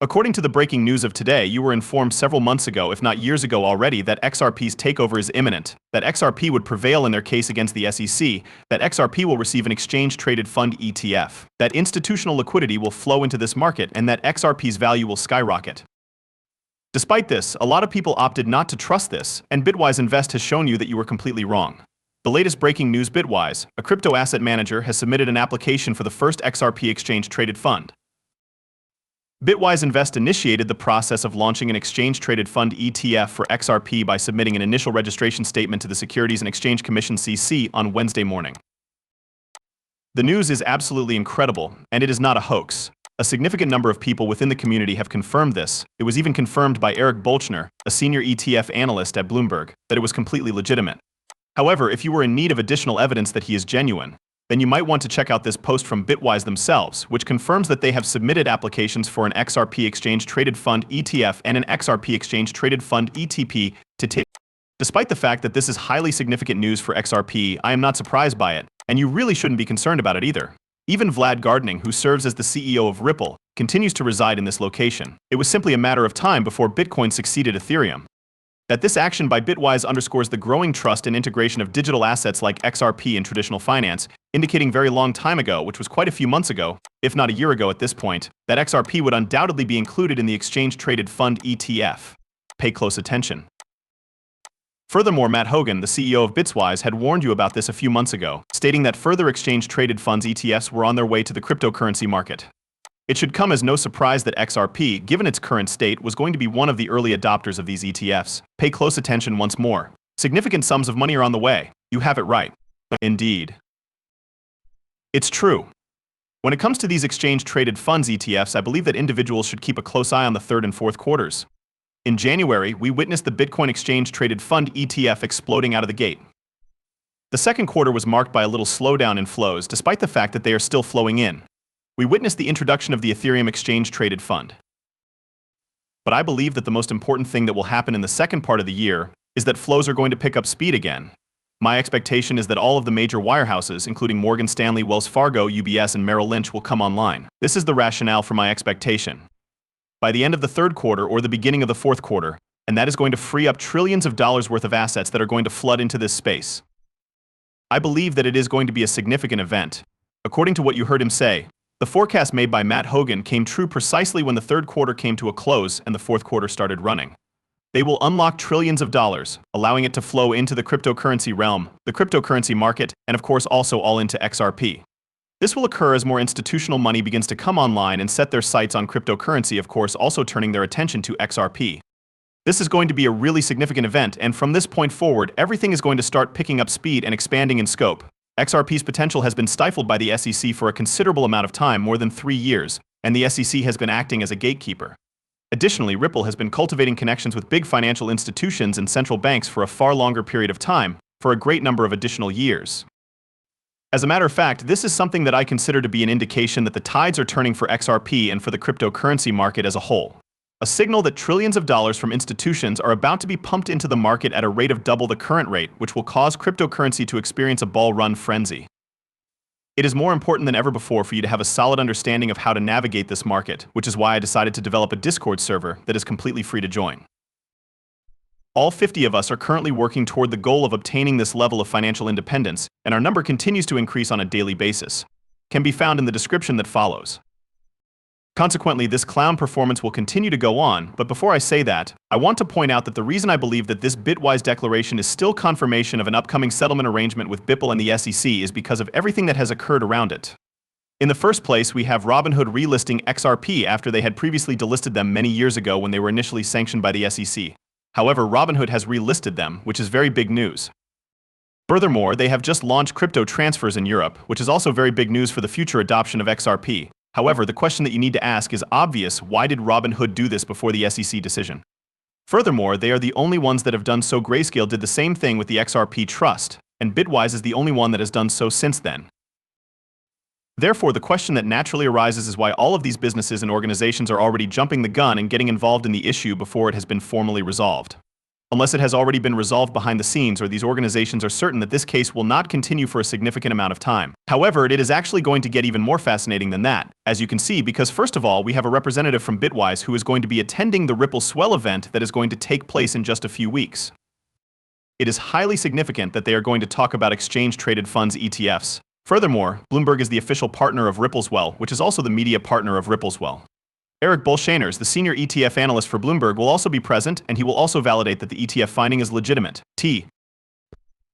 According to the breaking news of today, you were informed several months ago, if not years ago already, that XRP's takeover is imminent, that XRP would prevail in their case against the SEC, that XRP will receive an exchange-traded fund ETF, that institutional liquidity will flow into this market, and that XRP's value will skyrocket. Despite this, a lot of people opted not to trust this, and Bitwise Invest has shown you that you were completely wrong. The latest breaking news: Bitwise, a crypto asset manager, has submitted an application for the first XRP exchange-traded fund. Bitwise Invest initiated the process of launching an exchange-traded fund ETF for XRP by submitting an initial registration statement to the Securities and Exchange Commission (SEC) on Wednesday morning. The news is absolutely incredible, and it is not a hoax. A significant number of people within the community have confirmed this. It was even confirmed by Eric Bolchner, a senior ETF analyst at Bloomberg, that it was completely legitimate. However, if you were in need of additional evidence that he is genuine, then you might want to check out this post from Bitwise themselves, which confirms that they have submitted applications for an XRP exchange-traded fund ETF and an XRP exchange-traded fund ETP to take. Despite the fact that this is highly significant news for XRP, I am not surprised by it, and you really shouldn't be concerned about it either. Even Vlad Gardning, who serves as the CEO of Ripple, continues to reside in this location. It was simply a matter of time before Bitcoin succeeded Ethereum. That this action by Bitwise underscores the growing trust and integration of digital assets like XRP in traditional finance, indicating very long time ago, which was quite a few months ago, if not a year ago at this point, that XRP would undoubtedly be included in the exchange-traded fund ETF. Pay close attention. Furthermore, Matt Hogan, the CEO of Bitwise, had warned you about this a few months ago, stating that further exchange-traded funds ETFs were on their way to the cryptocurrency market. It should come as no surprise that XRP, given its current state, was going to be one of the early adopters of these ETFs. Pay close attention once more. Significant sums of money are on the way. You have it right. Indeed. It's true. When it comes to these exchange-traded funds ETFs, I believe that individuals should keep a close eye on the third and fourth quarters. In January, we witnessed the Bitcoin exchange-traded fund ETF exploding out of the gate. The second quarter was marked by a little slowdown in flows, despite the fact that they are still flowing in. We witnessed the introduction of the Ethereum exchange-traded fund. But I believe that the most important thing that will happen in the second part of the year is that flows are going to pick up speed again. My expectation is that all of the major wirehouses, including Morgan Stanley, Wells Fargo, UBS, and Merrill Lynch, will come online. This is the rationale for my expectation. By the end of the third quarter or the beginning of the fourth quarter, and that is going to free up trillions of dollars worth of assets that are going to flood into this space. I believe that it is going to be a significant event. According to what you heard him say, the forecast made by Matt Hogan came true precisely when the third quarter came to a close and the fourth quarter started running. They will unlock trillions of dollars, allowing it to flow into the cryptocurrency realm, the cryptocurrency market, and of course also all into XRP. This will occur as more institutional money begins to come online and set their sights on cryptocurrency, of course also turning their attention to XRP. This is going to be a really significant event, and from this point forward, everything is going to start picking up speed and expanding in scope. XRP's potential has been stifled by the SEC for a considerable amount of time, more than 3 years, and the SEC has been acting as a gatekeeper. Additionally, Ripple has been cultivating connections with big financial institutions and central banks for a far longer period of time, for a great number of additional years. As a matter of fact, this is something that I consider to be an indication that the tides are turning for XRP and for the cryptocurrency market as a whole. A signal that trillions of dollars from institutions are about to be pumped into the market at a rate of double the current rate, which will cause cryptocurrency to experience a bull-run frenzy. It is more important than ever before for you to have a solid understanding of how to navigate this market, which is why I decided to develop a Discord server that is completely free to join. All 50 of us are currently working toward the goal of obtaining this level of financial independence, and our number continues to increase on a daily basis. Can be found in the description that follows. Consequently, this clown performance will continue to go on, but before I say that, I want to point out that the reason I believe that this Bitwise declaration is still confirmation of an upcoming settlement arrangement with Ripple and the SEC is because of everything that has occurred around it. In the first place, we have Robinhood relisting XRP after they had previously delisted them many years ago when they were initially sanctioned by the SEC. However, Robinhood has relisted them, which is very big news. Furthermore, they have just launched crypto transfers in Europe, which is also very big news for the future adoption of XRP. However, the question that you need to ask is obvious: why did Robinhood do this before the SEC decision? Furthermore, they are the only ones that have done so. Grayscale did the same thing with the XRP Trust, and Bitwise is the only one that has done so since then. Therefore, the question that naturally arises is why all of these businesses and organizations are already jumping the gun and getting involved in the issue before it has been formally resolved. unless it has already been resolved behind the scenes or these organizations are certain that this case will not continue for a significant amount of time. However, it is actually going to get even more fascinating than that, as you can see, because first of all, we have a representative from Bitwise who is going to be attending the Ripple Swell event that is going to take place in just a few weeks. It is highly significant that they are going to talk about exchange-traded funds ETFs. Furthermore, Bloomberg is the official partner of Ripple's Well, which is also the media partner of Ripple's Well. Eric Bolshaners, the senior ETF analyst for Bloomberg, will also be present, and he will also validate that the ETF finding is legitimate.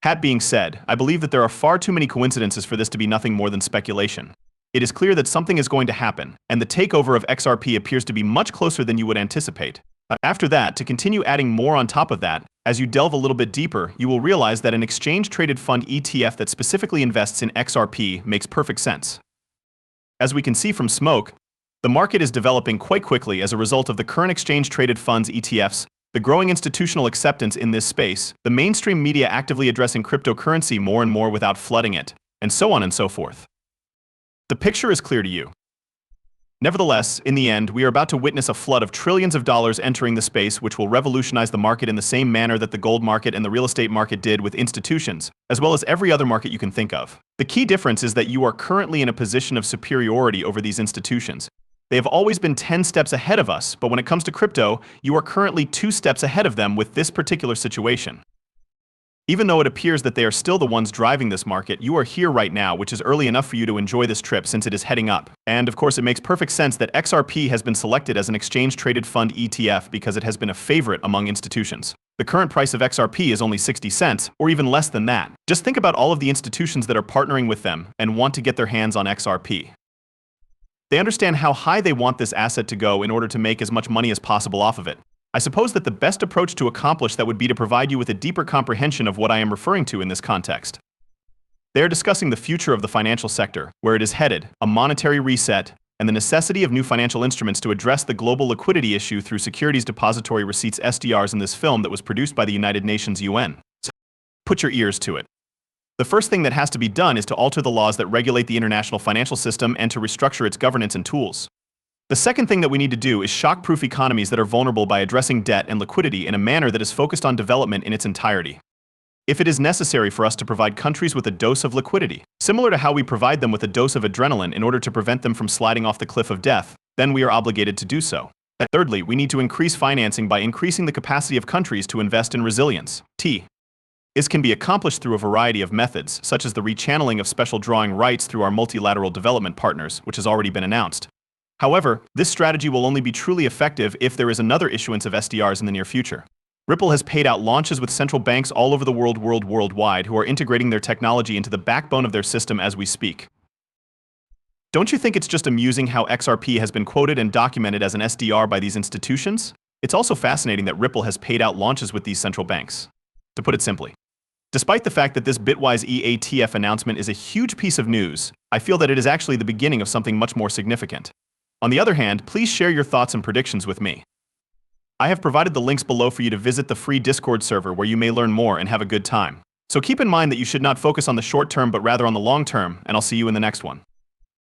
That being said, I believe that there are far too many coincidences for this to be nothing more than speculation. It is clear that something is going to happen, and the takeover of XRP appears to be much closer than you would anticipate. After that, to continue adding more on top of that, as you delve a little bit deeper, you will realize that an exchange-traded fund ETF that specifically invests in XRP makes perfect sense. As we can see from Smoke, the market is developing quite quickly as a result of the current exchange-traded funds ETFs, the growing institutional acceptance in this space, the mainstream media actively addressing cryptocurrency more and more without flooding it, and so on and so forth. The picture is clear to you. Nevertheless, in the end, we are about to witness a flood of trillions of dollars entering the space, which will revolutionize the market in the same manner that the gold market and the real estate market did with institutions, as well as every other market you can think of. The key difference is that you are currently in a position of superiority over these institutions. They have always been 10 steps ahead of us, but when it comes to crypto, you are currently 2 steps ahead of them with this particular situation. Even though it appears that they are still the ones driving this market, you are here right now, which is early enough for you to enjoy this trip since it is heading up. And of course, it makes perfect sense that XRP has been selected as an exchange-traded fund ETF because it has been a favorite among institutions. The current price of XRP is only 60 cents, or even less than that. Just think about all of the institutions that are partnering with them and want to get their hands on XRP. They understand how high they want this asset to go in order to make as much money as possible off of it. I suppose that the best approach to accomplish that would be to provide you with a deeper comprehension of what I am referring to in this context. They are discussing the future of the financial sector, where it is headed, a monetary reset, and the necessity of new financial instruments to address the global liquidity issue through securities depository receipts SDRs in this film that was produced by the United Nations UN. So put your ears to it. The first thing that has to be done is to alter the laws that regulate the international financial system and to restructure its governance and tools. The second thing that we need to do is shock-proof economies that are vulnerable by addressing debt and liquidity in a manner that is focused on development in its entirety. If it is necessary for us to provide countries with a dose of liquidity, similar to how we provide them with a dose of adrenaline in order to prevent them from sliding off the cliff of death, then we are obligated to do so. Thirdly, we need to increase financing by increasing the capacity of countries to invest in resilience. This can be accomplished through a variety of methods, such as the rechanneling of special drawing rights through our multilateral development partners, which has already been announced. However, this strategy will only be truly effective if there is another issuance of SDRs in the near future. Ripple has paid out launches with central banks all over the worldwide who are integrating their technology into the backbone of their system as we speak. Don't you think it's just amusing how XRP has been quoted and documented as an SDR by these institutions? It's also fascinating that Ripple has paid out launches with these central banks. To put it simply, despite the fact that this Bitwise EATF announcement is a huge piece of news, I feel that it is actually the beginning of something much more significant. On the other hand, please share your thoughts and predictions with me. I have provided the links below for you to visit the free Discord server where you may learn more and have a good time. So keep in mind that you should not focus on the short term but rather on the long term, and I'll see you in the next one.